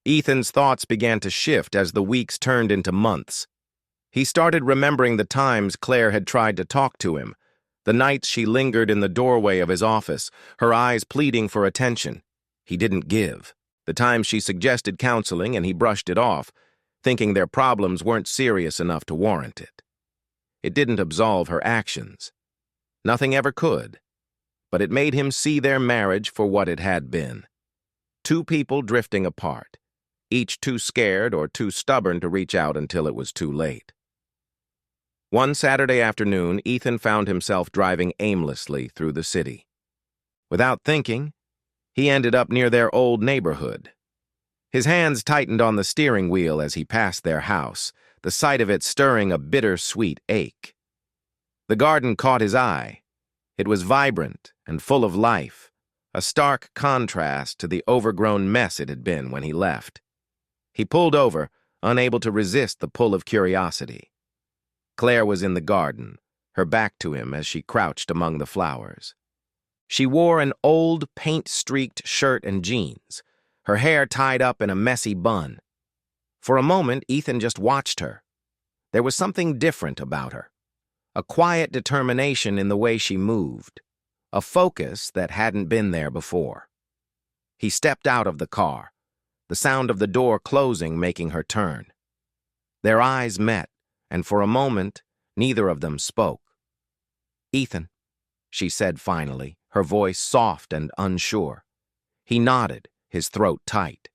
Ethan's thoughts began to shift as the weeks turned into months. He started remembering the times Claire had tried to talk to him, the nights she lingered in the doorway of his office, her eyes pleading for attention. He didn't give. The times she suggested counseling and he brushed it off, thinking their problems weren't serious enough to warrant it. It didn't absolve her actions. Nothing ever could. But it made him see their marriage for what it had been. Two people drifting apart, each too scared or too stubborn to reach out until it was too late. One Saturday afternoon, Ethan found himself driving aimlessly through the city. Without thinking, he ended up near their old neighborhood. His hands tightened on the steering wheel as he passed their house, the sight of it stirring a bitter-sweet ache. The garden caught his eye. It was vibrant and full of life, a stark contrast to the overgrown mess it had been when he left. He pulled over, unable to resist the pull of curiosity. Claire was in the garden, her back to him as she crouched among the flowers. She wore an old, paint-streaked shirt and jeans, her hair tied up in a messy bun. For a moment, Ethan just watched her. There was something different about her. A quiet determination in the way she moved, a focus that hadn't been there before. He stepped out of the car, the sound of the door closing making her turn. Their eyes met, and for a moment, neither of them spoke. "Ethan," she said finally, her voice soft and unsure. He nodded, his throat tight.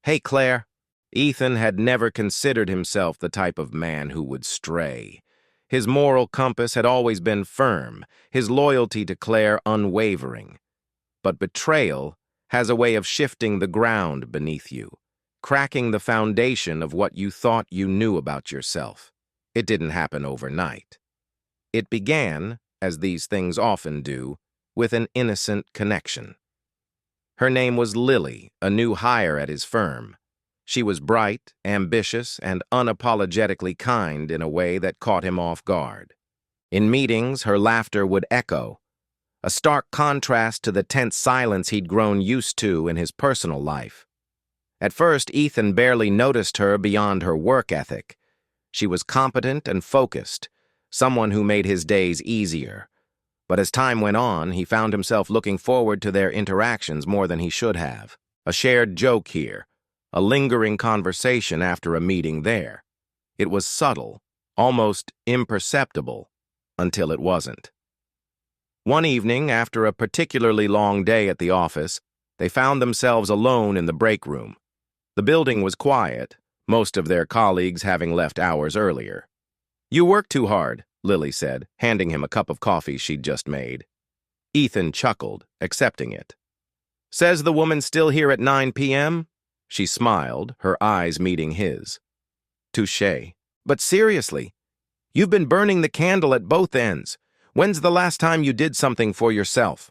"Hey, Claire." Ethan had never considered himself the type of man who would stray. His moral compass had always been firm, his loyalty to Claire unwavering. But betrayal has a way of shifting the ground beneath you, cracking the foundation of what you thought you knew about yourself. It didn't happen overnight. It began, as these things often do, with an innocent connection. Her name was Lily, a new hire at his firm. She was bright, ambitious, and unapologetically kind in a way that caught him off guard. In meetings, her laughter would echo, a stark contrast to the tense silence he'd grown used to in his personal life. At first, Ethan barely noticed her beyond her work ethic. She was competent and focused, someone who made his days easier. But as time went on, he found himself looking forward to their interactions more than he should have. A shared joke here, a lingering conversation after a meeting there. It was subtle, almost imperceptible, until it wasn't. One evening, after a particularly long day at the office, they found themselves alone in the break room. The building was quiet, most of their colleagues having left hours earlier. "You work too hard," Lily said, handing him a cup of coffee she'd just made. Ethan chuckled, accepting it. "Says the woman still here at 9 p.m.? She smiled, her eyes meeting his. "Touché. But seriously, you've been burning the candle at both ends. When's the last time you did something for yourself?"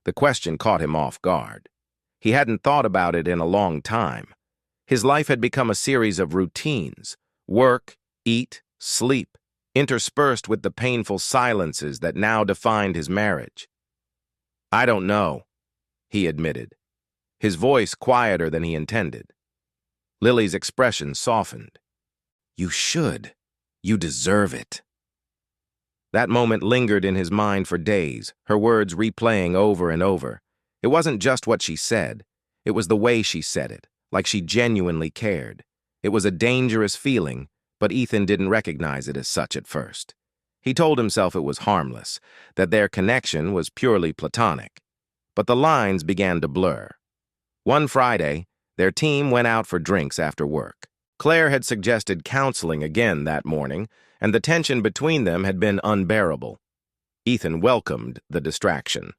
The question caught him off guard. He hadn't thought about it in a long time. His life had become a series of routines: work, eat, sleep, interspersed with the painful silences that now defined his marriage. "I don't know," he admitted, his voice quieter than he intended. Lily's expression softened. "You should. You deserve it." That moment lingered in his mind for days, her words replaying over and over. It wasn't just what she said. It was the way she said it, like she genuinely cared. It was a dangerous feeling, but Ethan didn't recognize it as such at first. He told himself it was harmless, that their connection was purely platonic. But the lines began to blur. One Friday, their team went out for drinks after work. Claire had suggested counseling again that morning, and the tension between them had been unbearable. Ethan welcomed the distraction.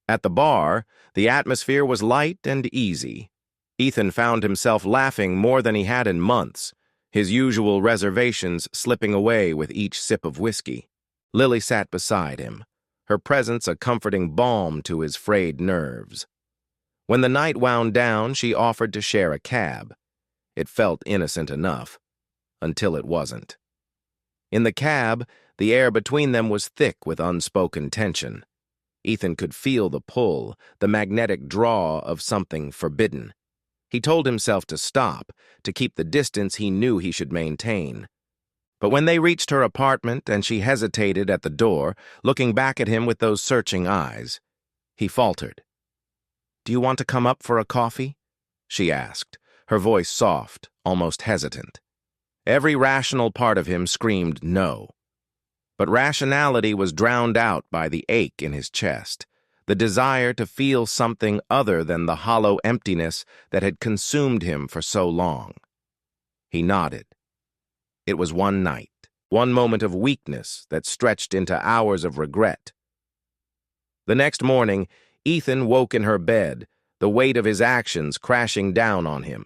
At the bar, the atmosphere was light and easy. Ethan found himself laughing more than he had in months, his usual reservations slipping away with each sip of whiskey. Lily sat beside him, her presence a comforting balm to his frayed nerves. When the night wound down, she offered to share a cab. It felt innocent enough, until it wasn't. In the cab, the air between them was thick with unspoken tension. Ethan could feel the pull, the magnetic draw of something forbidden. He told himself to stop, to keep the distance he knew he should maintain. But when they reached her apartment and she hesitated at the door, looking back at him with those searching eyes, he faltered. "Do you want to come up for a coffee?" she asked, her voice soft, almost hesitant. Every rational part of him screamed no. But rationality was drowned out by the ache in his chest, the desire to feel something other than the hollow emptiness that had consumed him for so long. He nodded. It was one night, one moment of weakness that stretched into hours of regret. The next morning, Ethan woke in her bed, the weight of his actions crashing down on him.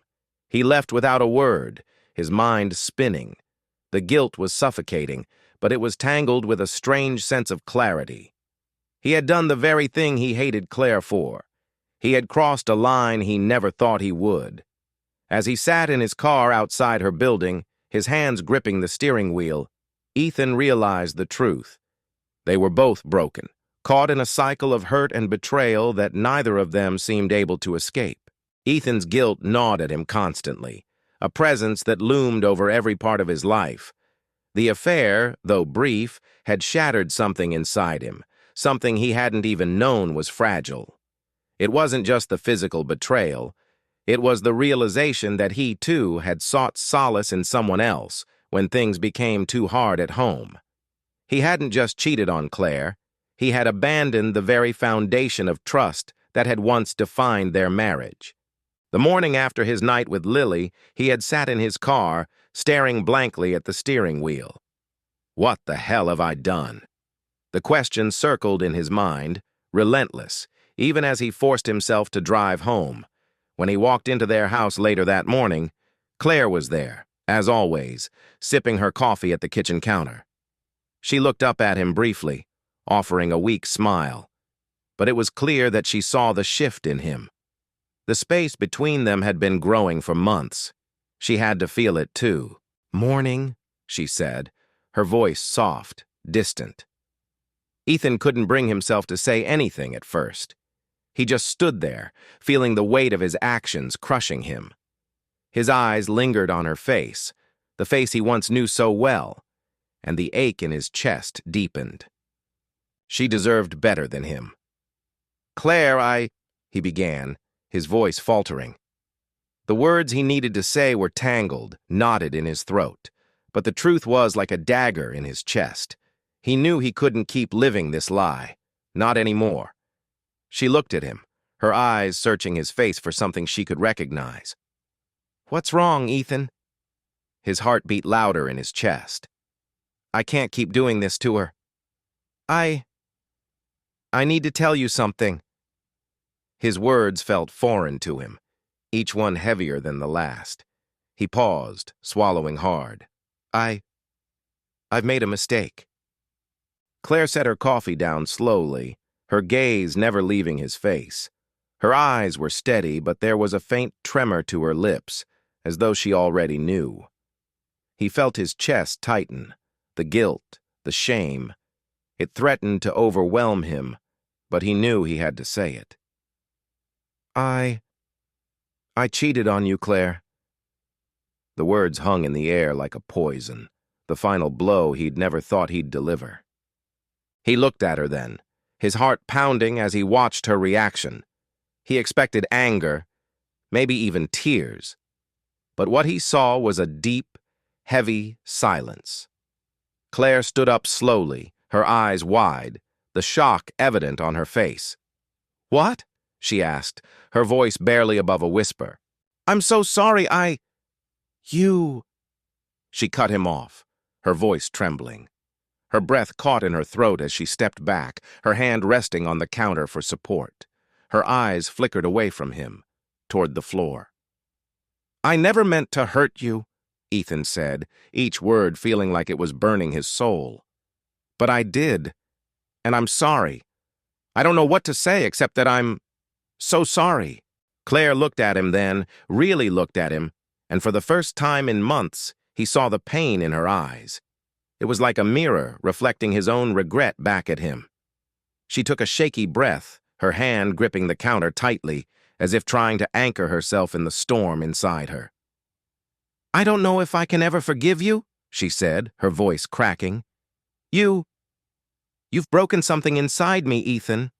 He left without a word, his mind spinning. The guilt was suffocating, but it was tangled with a strange sense of clarity. He had done the very thing he hated Claire for. He had crossed a line he never thought he would. As he sat in his car outside her building, his hands gripping the steering wheel, Ethan realized the truth. They were both broken, caught in a cycle of hurt and betrayal that neither of them seemed able to escape. Ethan's guilt gnawed at him constantly, a presence that loomed over every part of his life. The affair, though brief, had shattered something inside him, something he hadn't even known was fragile. It wasn't just the physical betrayal. It was the realization that he, too, had sought solace in someone else when things became too hard at home. He hadn't just cheated on Claire. He had abandoned the very foundation of trust that had once defined their marriage. The morning after his night with Lily, he had sat in his car, staring blankly at the steering wheel. What the hell have I done? The question circled in his mind, relentless, even as he forced himself to drive home. When he walked into their house later that morning, Claire was there, as always, sipping her coffee at the kitchen counter. She looked up at him briefly, offering a weak smile. But it was clear that she saw the shift in him. The space between them had been growing for months. She had to feel it, too. "Morning," she said, her voice soft, distant. Ethan couldn't bring himself to say anything at first. He just stood there, feeling the weight of his actions crushing him. His eyes lingered on her face, the face he once knew so well, and the ache in his chest deepened. She deserved better than him. "Claire, he began, his voice faltering. The words he needed to say were tangled, knotted in his throat, but the truth was like a dagger in his chest. He knew he couldn't keep living this lie. Not anymore. She looked at him, her eyes searching his face for something she could recognize. "What's wrong, Ethan?" His heart beat louder in his chest. "I can't keep doing this to her. I need to tell you something." His words felt foreign to him, each one heavier than the last. He paused, swallowing hard. I've made a mistake." Claire set her coffee down slowly, her gaze never leaving his face. Her eyes were steady, but there was a faint tremor to her lips, as though she already knew. He felt his chest tighten, the guilt, the shame. It threatened to overwhelm him, but he knew he had to say it. I cheated on you, Claire." The words hung in the air like a poison, the final blow he'd never thought he'd deliver. He looked at her then, his heart pounding as he watched her reaction. He expected anger, maybe even tears. But what he saw was a deep, heavy silence. Claire stood up slowly, her eyes wide, the shock evident on her face. "What?" she asked, her voice barely above a whisper. "I'm so sorry, You..." She cut him off, her voice trembling. Her breath caught in her throat as she stepped back, her hand resting on the counter for support. Her eyes flickered away from him, toward the floor. "I never meant to hurt you," Ethan said, each word feeling like it was burning his soul. "But I did, and I'm sorry. I don't know what to say except that I'm so sorry." Claire looked at him then, really looked at him, and for the first time in months, he saw the pain in her eyes. It was like a mirror reflecting his own regret back at him. She took a shaky breath, her hand gripping the counter tightly, as if trying to anchor herself in the storm inside her. "I don't know if I can ever forgive you," she said, her voice cracking. You've broken something inside me, Ethan."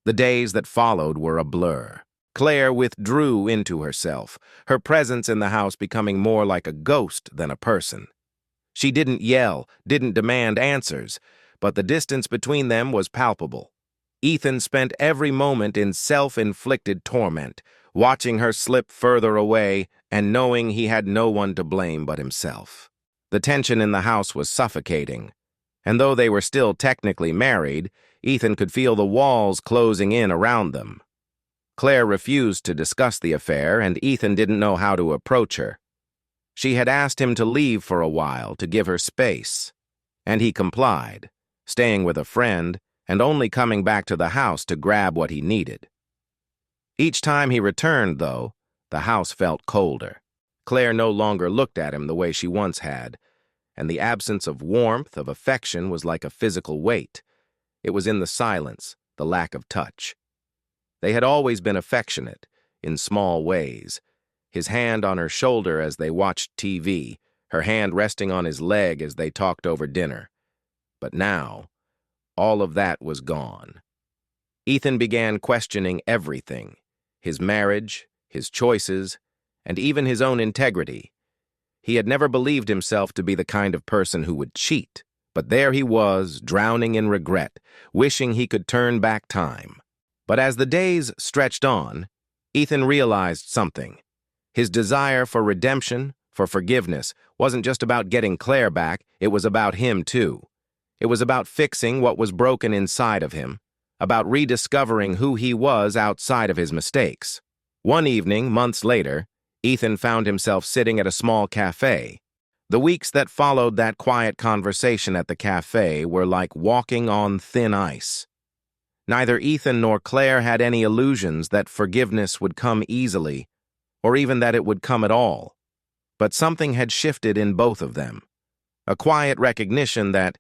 The days that followed were a blur. Claire withdrew into herself, her presence in the house becoming more like a ghost than a person. She didn't yell, didn't demand answers, but the distance between them was palpable. Ethan spent every moment in self-inflicted torment, watching her slip further away and knowing he had no one to blame but himself. The tension in the house was suffocating, and though they were still technically married, Ethan could feel the walls closing in around them. Claire refused to discuss the affair, and Ethan didn't know how to approach her. She had asked him to leave for a while to give her space, and he complied, staying with a friend and only coming back to the house to grab what he needed. Each time he returned, though, the house felt colder. Claire no longer looked at him the way she once had, and the absence of warmth, of affection, was like a physical weight. It was in the silence, the lack of touch. They had always been affectionate, in small ways. His hand on her shoulder as they watched TV, her hand resting on his leg as they talked over dinner. But now, all of that was gone. Ethan began questioning everything: his marriage, his choices, and even his own integrity. He had never believed himself to be the kind of person who would cheat, but there he was, drowning in regret, wishing he could turn back time. But as the days stretched on, Ethan realized something. His desire for redemption, for forgiveness, wasn't just about getting Claire back, it was about him too. It was about fixing what was broken inside of him, about rediscovering who he was outside of his mistakes. One evening, months later, Ethan found himself sitting at a small cafe. The weeks that followed that quiet conversation at the cafe were like walking on thin ice. Neither Ethan nor Claire had any illusions that forgiveness would come easily, or even that it would come at all. But something had shifted in both of them. A quiet recognition that,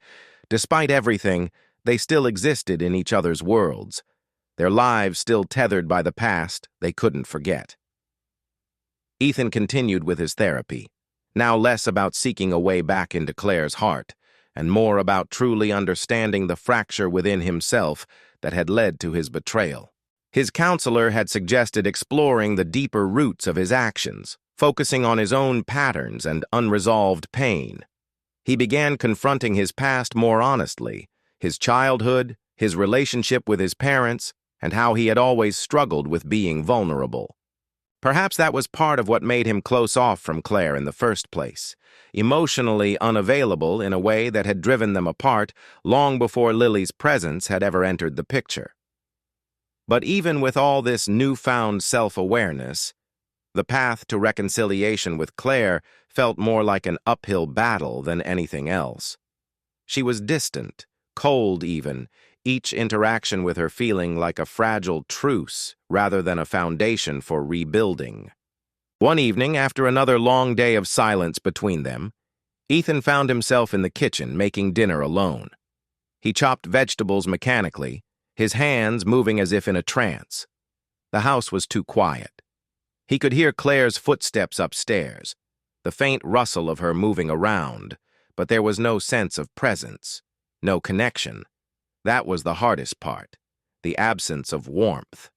despite everything, they still existed in each other's worlds, their lives still tethered by the past they couldn't forget. Ethan continued with his therapy, now less about seeking a way back into Claire's heart, and more about truly understanding the fracture within himself that had led to his betrayal. His counselor had suggested exploring the deeper roots of his actions, focusing on his own patterns and unresolved pain. He began confronting his past more honestly, his childhood, his relationship with his parents, and how he had always struggled with being vulnerable. Perhaps that was part of what made him close off from Claire in the first place, emotionally unavailable in a way that had driven them apart long before Lily's presence had ever entered the picture. But even with all this newfound self-awareness, the path to reconciliation with Claire felt more like an uphill battle than anything else. She was distant, cold even, each interaction with her feeling like a fragile truce rather than a foundation for rebuilding. One evening, after another long day of silence between them, Ethan found himself in the kitchen making dinner alone. He chopped vegetables mechanically, his hands moving as if in a trance. The house was too quiet. He could hear Claire's footsteps upstairs, the faint rustle of her moving around, but there was no sense of presence, no connection. That was the hardest part, the absence of warmth.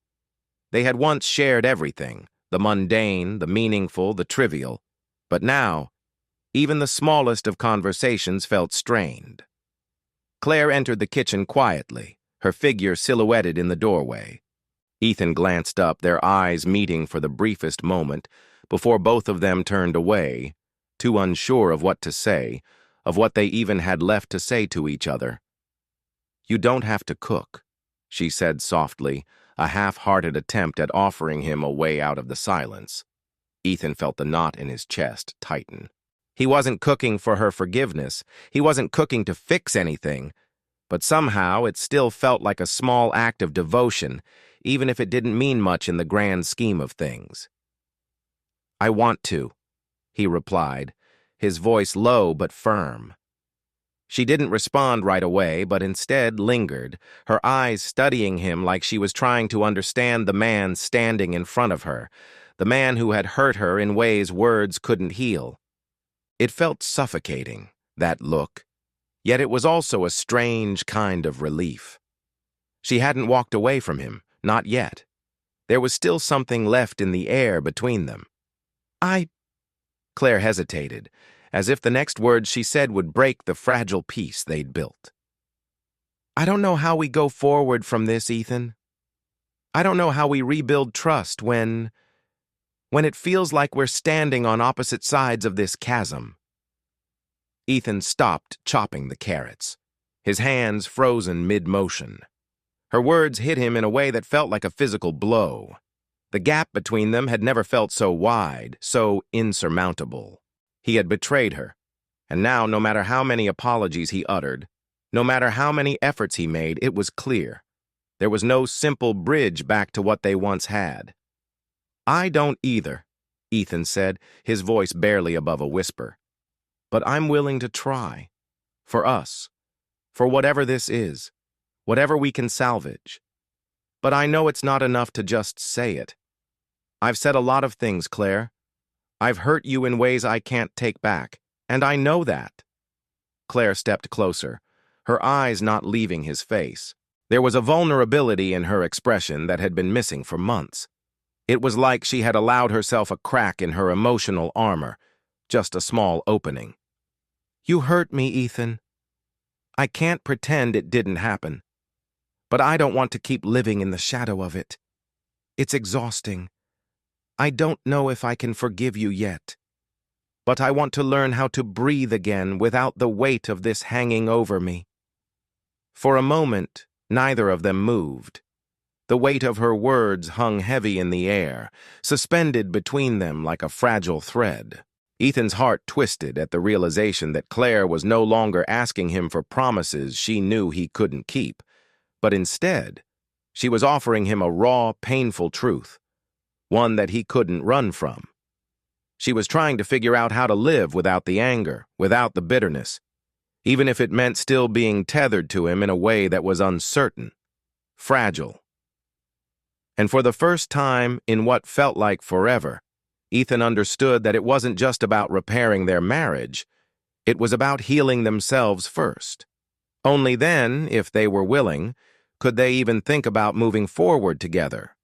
They had once shared everything, the mundane, the meaningful, the trivial, but now, even the smallest of conversations felt strained. Claire entered the kitchen quietly, her figure silhouetted in the doorway. Ethan glanced up, their eyes meeting for the briefest moment, before both of them turned away, too unsure of what to say, of what they even had left to say to each other. "You don't have to cook," she said softly, a half-hearted attempt at offering him a way out of the silence. Ethan felt the knot in his chest tighten. He wasn't cooking for her forgiveness. He wasn't cooking to fix anything. But somehow it still felt like a small act of devotion, even if it didn't mean much in the grand scheme of things. "I want to," he replied, his voice low but firm. She didn't respond right away, but instead lingered, her eyes studying him like she was trying to understand the man standing in front of her, the man who had hurt her in ways words couldn't heal. It felt suffocating, that look, yet it was also a strange kind of relief. She hadn't walked away from him, not yet. There was still something left in the air between them. Claire hesitated, as if the next words she said would break the fragile peace they'd built. I don't know how we go forward from this, Ethan. I don't know how we rebuild trust when it feels like we're standing on opposite sides of this chasm. Ethan stopped chopping the carrots, his hands frozen mid-motion. Her words hit him in a way that felt like a physical blow. The gap between them had never felt so wide, so insurmountable. He had betrayed her, and now, no matter how many apologies he uttered, no matter how many efforts he made, it was clear. There was no simple bridge back to what they once had. I don't either, Ethan said, his voice barely above a whisper. But I'm willing to try. For us. For whatever this is. Whatever we can salvage. But I know it's not enough to just say it. I've said a lot of things, Claire. I've hurt you in ways I can't take back, and I know that. Claire stepped closer, her eyes not leaving his face. There was a vulnerability in her expression that had been missing for months. It was like she had allowed herself a crack in her emotional armor, just a small opening. You hurt me, Ethan. I can't pretend it didn't happen. But I don't want to keep living in the shadow of it. It's exhausting. I don't know if I can forgive you yet. But I want to learn how to breathe again without the weight of this hanging over me. For a moment, neither of them moved. The weight of her words hung heavy in the air, suspended between them like a fragile thread. Ethan's heart twisted at the realization that Claire was no longer asking him for promises she knew he couldn't keep, but instead, she was offering him a raw, painful truth, one that he couldn't run from. She was trying to figure out how to live without the anger, without the bitterness, even if it meant still being tethered to him in a way that was uncertain, fragile. And for the first time in what felt like forever, Ethan understood that it wasn't just about repairing their marriage, it was about healing themselves first. Only then, if they were willing, could they even think about moving forward together.